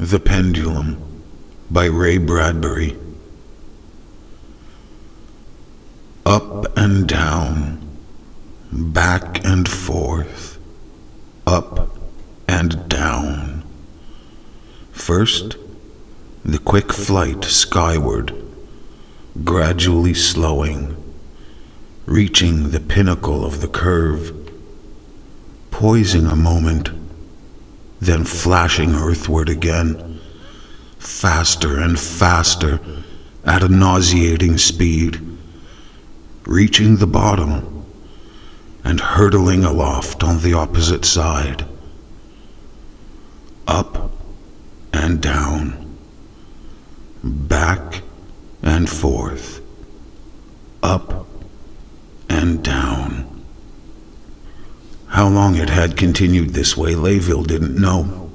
The Pendulum by Ray Bradbury. Up and down, back and forth, up and down. First, the quick flight skyward, gradually slowing, reaching the pinnacle of the curve, poising a moment, then flashing earthward again, faster and faster at a nauseating speed, reaching the bottom and hurtling aloft on the opposite side. Up and down, back and forth, up and down. How long it had continued this way, Layville didn't know.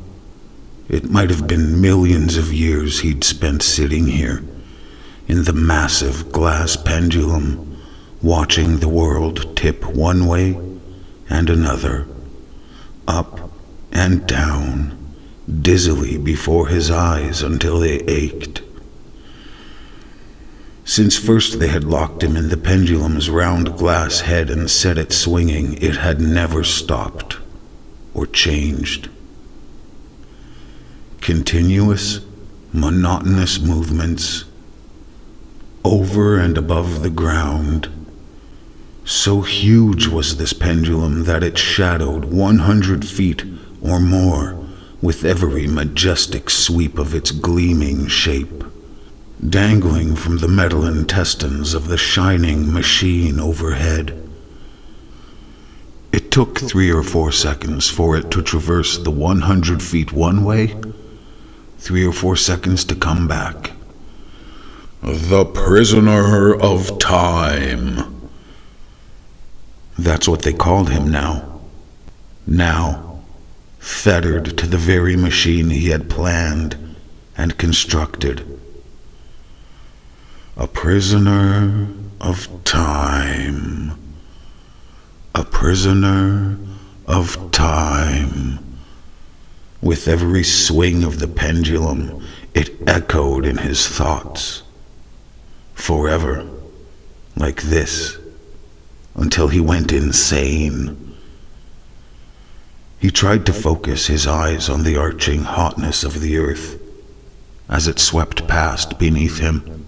It might have been millions of years he'd spent sitting here, in the massive glass pendulum, watching the world tip one way and another, up and down, dizzily before his eyes until they ached. Since first they had locked him in the pendulum's round glass head and set it swinging, it had never stopped or changed. Continuous, monotonous movements, over and above the ground. So huge was this pendulum that it shadowed 100 feet or more with every majestic sweep of its gleaming shape, dangling from the metal intestines of the shining machine overhead. It took 3 or 4 seconds for it to traverse the 100 feet one way, 3 or 4 seconds to come back. The prisoner of time. That's what they called him now. Now, fettered to the very machine he had planned and constructed. A prisoner of time. A prisoner of time. With every swing of the pendulum, it echoed in his thoughts. Forever, like this, until he went insane. He tried to focus his eyes on the arching hotness of the earth as it swept past beneath him.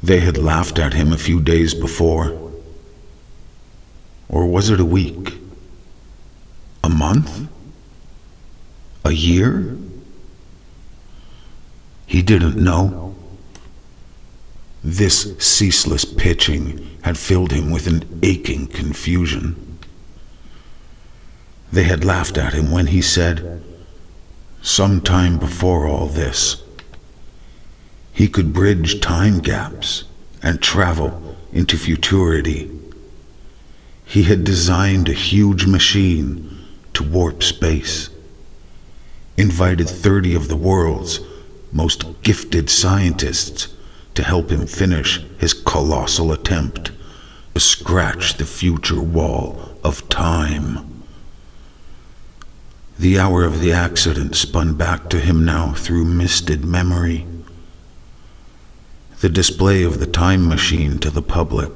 They had laughed at him a few days before. Or was it a week? A month? A year? He didn't know. This ceaseless pitching had filled him with an aching confusion. They had laughed at him when he said, sometime before all this, he could bridge time gaps and travel into futurity. He had designed a huge machine to warp space, invited 30 of the world's most gifted scientists to help him finish his colossal attempt to scratch the future wall of time. The hour of the accident spun back to him now through misted memory. The display of the time machine to the public.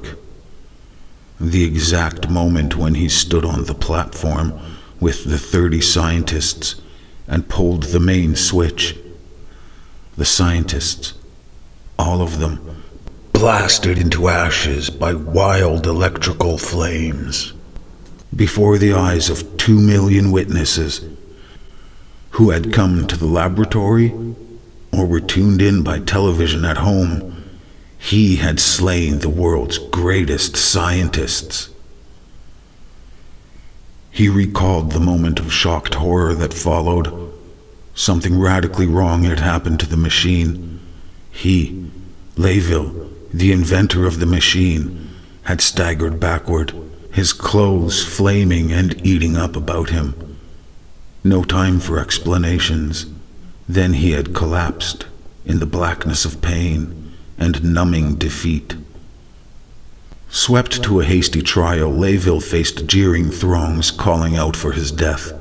The exact moment when he stood on the platform with the 30 scientists and pulled the main switch. The scientists, all of them, blasted into ashes by wild electrical flames, before the eyes of 2 million witnesses who had come to the laboratory or were tuned in by television at home. He had slain the world's greatest scientists. He recalled the moment of shocked horror that followed. Something radically wrong had happened to the machine. He, Layville, the inventor of the machine, had staggered backward, his clothes flaming and eating up about him. No time for explanations. Then he had collapsed in the blackness of pain and numbing defeat. Swept to a hasty trial, Layville faced jeering throngs calling out for his death.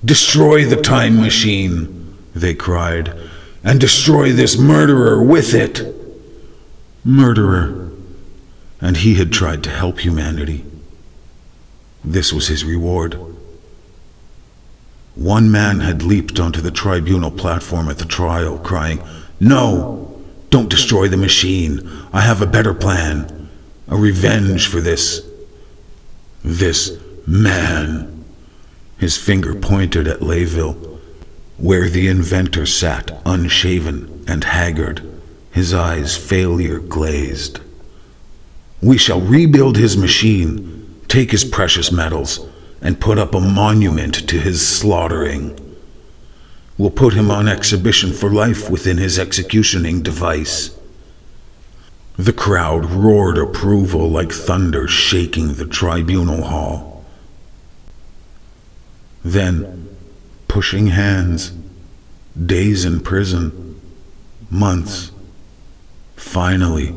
"Destroy the time machine," they cried, "and destroy this murderer with it." Murderer. And he had tried to help humanity. This was his reward. One man had leaped onto the tribunal platform at the trial, crying, "No! Don't destroy the machine. I have a better plan. A revenge for this man." His finger pointed at Layville, where the inventor sat, unshaven and haggard, his eyes failure glazed. "We shall rebuild his machine, take his precious metals, and put up a monument to his slaughtering. We'll put him on exhibition for life within his executioning device." The crowd roared approval like thunder shaking the tribunal hall. Then, pushing hands, days in prison, months, finally,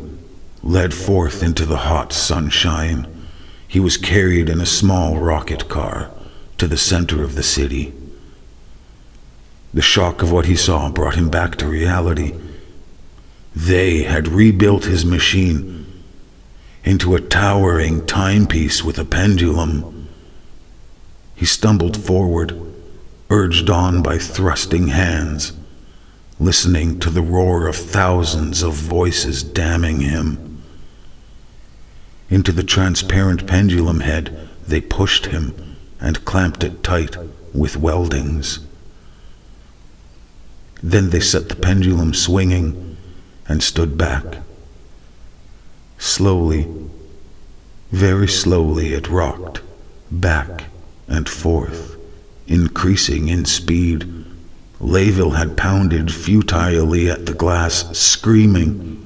led forth into the hot sunshine, he was carried in a small rocket car to the center of the city. The shock of what he saw brought him back to reality. They had rebuilt his machine into a towering timepiece with a pendulum. He stumbled forward, urged on by thrusting hands, listening to the roar of thousands of voices damning him. Into the transparent pendulum head they pushed him and clamped it tight with weldings. Then they set the pendulum swinging and stood back. Slowly, very slowly it rocked, back and forth, increasing in speed. Layville had pounded futilely at the glass, screaming.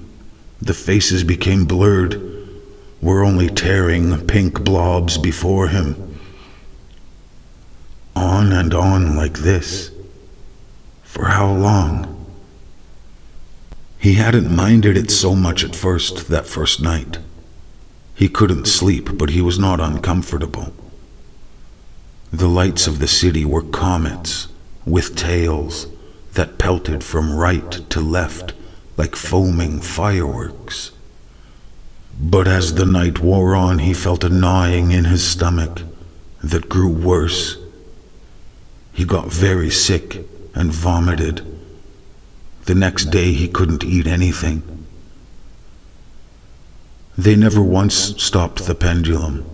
The faces became blurred, were only tearing pink blobs before him. On and on like this. For how long? He hadn't minded it so much at first, that first night. He couldn't sleep, but he was not uncomfortable. The lights of the city were comets with tails that pelted from right to left like foaming fireworks. But as the night wore on, he felt a gnawing in his stomach that grew worse. He got very sick and vomited. The next day he couldn't eat anything. They never once stopped the pendulum.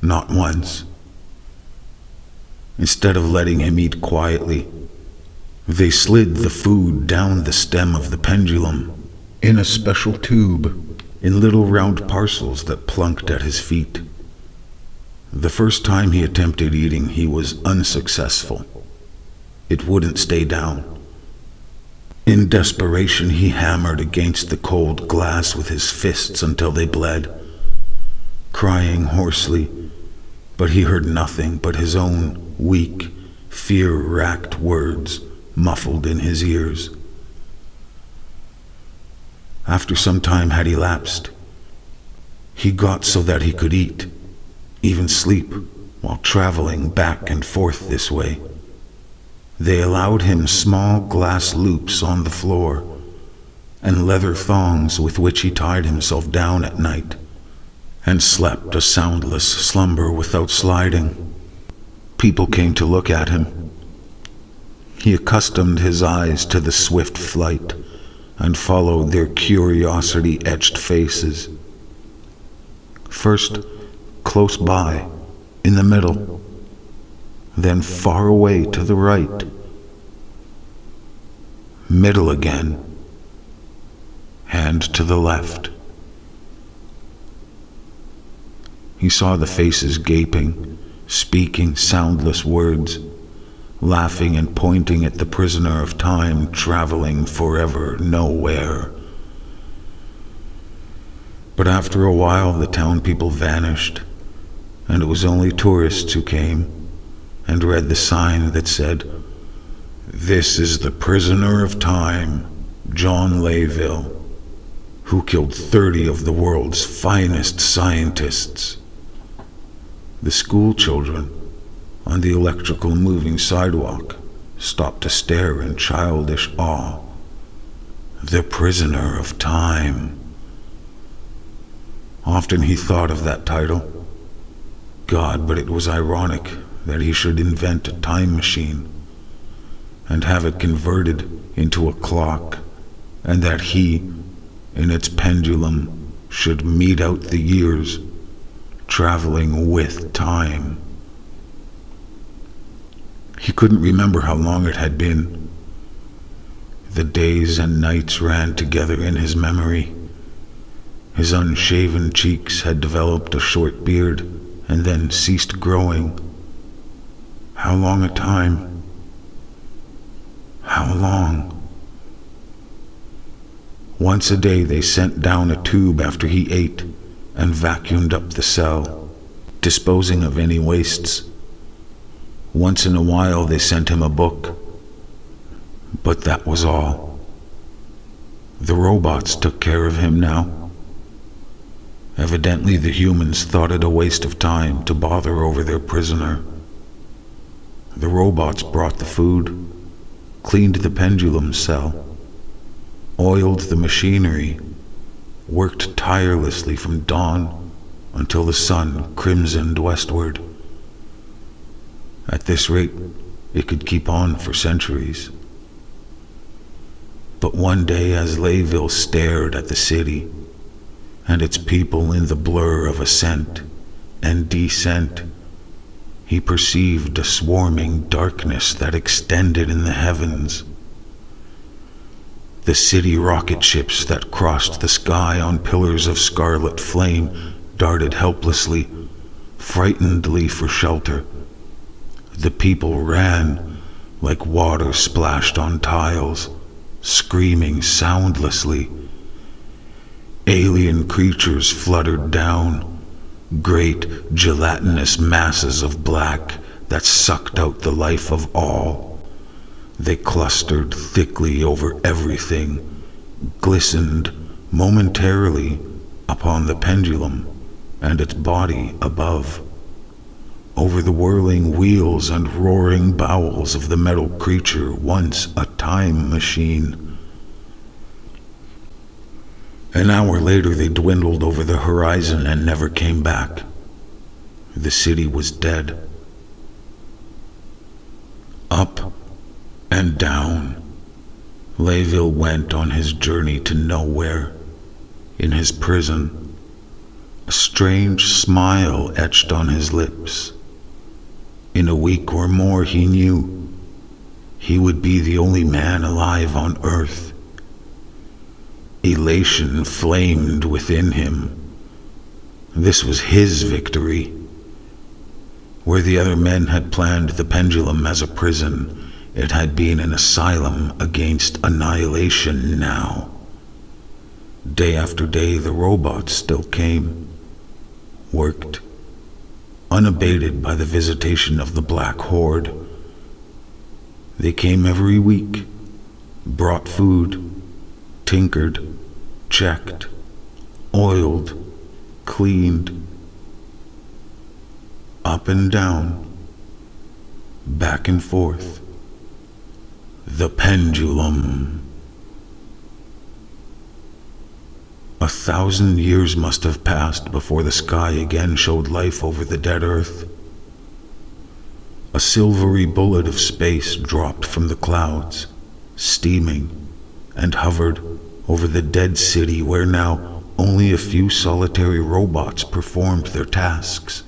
Not once. Instead of letting him eat quietly, they slid the food down the stem of the pendulum in a special tube, in little round parcels that plunked at his feet. The first time he attempted eating, he was unsuccessful. It wouldn't stay down. In desperation, he hammered against the cold glass with his fists until they bled, crying hoarsely, but he heard nothing but his own weak, fear-racked words muffled in his ears. After some time had elapsed, he got so that he could eat, even sleep, while traveling back and forth this way. They allowed him small glass loops on the floor and leather thongs with which he tied himself down at night and slept a soundless slumber without sliding. People came to look at him. He accustomed his eyes to the swift flight and followed their curiosity-etched faces. First, close by, in the middle, then far away to the right. Middle again, and to the left. He saw the faces gaping, speaking soundless words, laughing and pointing at the prisoner of time traveling forever nowhere. But after a while the town people vanished, and it was only tourists who came and read the sign that said, "This is the prisoner of time, John Layville, who killed 30 of the world's finest scientists." The school children on the electrical moving sidewalk, stopped to stare in childish awe. The prisoner of time. Often he thought of that title. God, but it was ironic that he should invent a time machine and have it converted into a clock, and that he, in its pendulum, should mete out the years, traveling with time. He couldn't remember how long it had been. The days and nights ran together in his memory. His unshaven cheeks had developed a short beard and then ceased growing. How long a time? How long? Once a day they sent down a tube after he ate and vacuumed up the cell, disposing of any wastes. Once in a while they sent him a book, but that was all. The robots took care of him now. Evidently the humans thought it a waste of time to bother over their prisoner. The robots brought the food, cleaned the pendulum cell, oiled the machinery, worked tirelessly from dawn until the sun crimsoned westward. At this rate, it could keep on for centuries. But one day, as Layville stared at the city and its people in the blur of ascent and descent, he perceived a swarming darkness that extended in the heavens. The city rocket ships that crossed the sky on pillars of scarlet flame darted helplessly, frightenedly for shelter. The people ran like water splashed on tiles, screaming soundlessly. Alien creatures fluttered down, great gelatinous masses of black that sucked out the life of all. They clustered thickly over everything, glistened momentarily upon the pendulum and its body above, over the whirling wheels and roaring bowels of the metal creature once a time machine. An hour later they dwindled over the horizon and never came back. The city was dead. Up and down, Layville went on his journey to nowhere. In his prison, a strange smile etched on his lips. In a week or more, he knew he would be the only man alive on Earth. Elation flamed within him. This was his victory. Where the other men had planned the pendulum as a prison, it had been an asylum against annihilation now. Day after day, the robots still came, worked, unabated by the visitation of the Black Horde. They came every week, brought food, tinkered, checked, oiled, cleaned, up and down, back and forth. The pendulum. 1,000 years must have passed before the sky again showed life over the dead earth. A silvery bullet of space dropped from the clouds, steaming, and hovered over the dead city where now only a few solitary robots performed their tasks.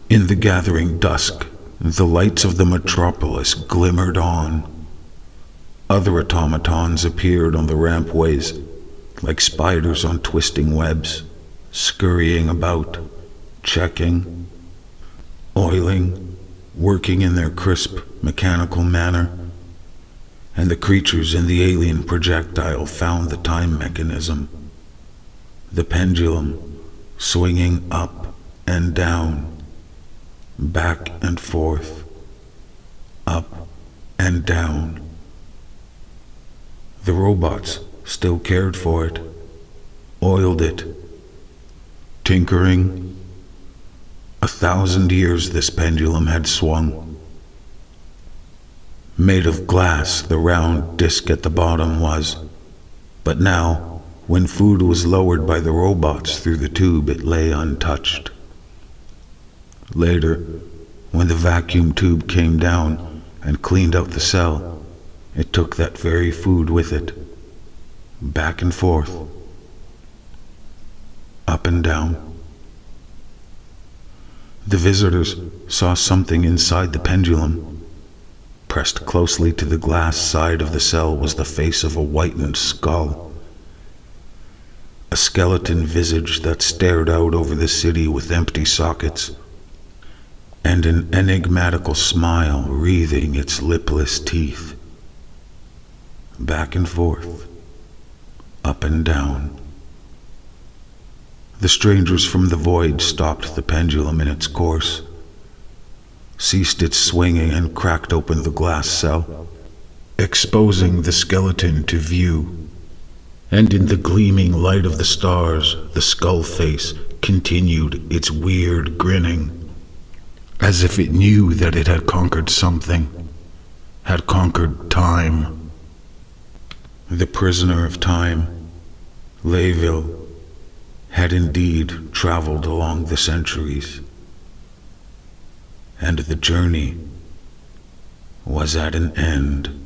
In the gathering dusk, the lights of the metropolis glimmered on. Other automatons appeared on the rampways, like spiders on twisting webs, scurrying about, checking, oiling, working in their crisp, mechanical manner. And the creatures in the alien projectile found the time mechanism. The pendulum, swinging up and down, back and forth, up and down. The robots still cared for it, oiled it, tinkering, 1,000 years this pendulum had swung. Made of glass, the round disc at the bottom was, but now, when food was lowered by the robots through the tube, it lay untouched. Later, when the vacuum tube came down and cleaned out the cell, it took that very food with it, back and forth, up and down. The visitors saw something inside the pendulum. Pressed closely to the glass side of the cell was the face of a whitened skull. A skeleton visage that stared out over the city with empty sockets, and an enigmatical smile wreathing its lipless teeth. Back and forth, up and down. The strangers from the void stopped the pendulum in its course, ceased its swinging, and cracked open the glass cell, exposing the skeleton to view. And in the gleaming light of the stars, the skull face continued its weird grinning, as if it knew that it had conquered something, had conquered time. The prisoner of time, Layville, had indeed traveled along the centuries, and the journey was at an end.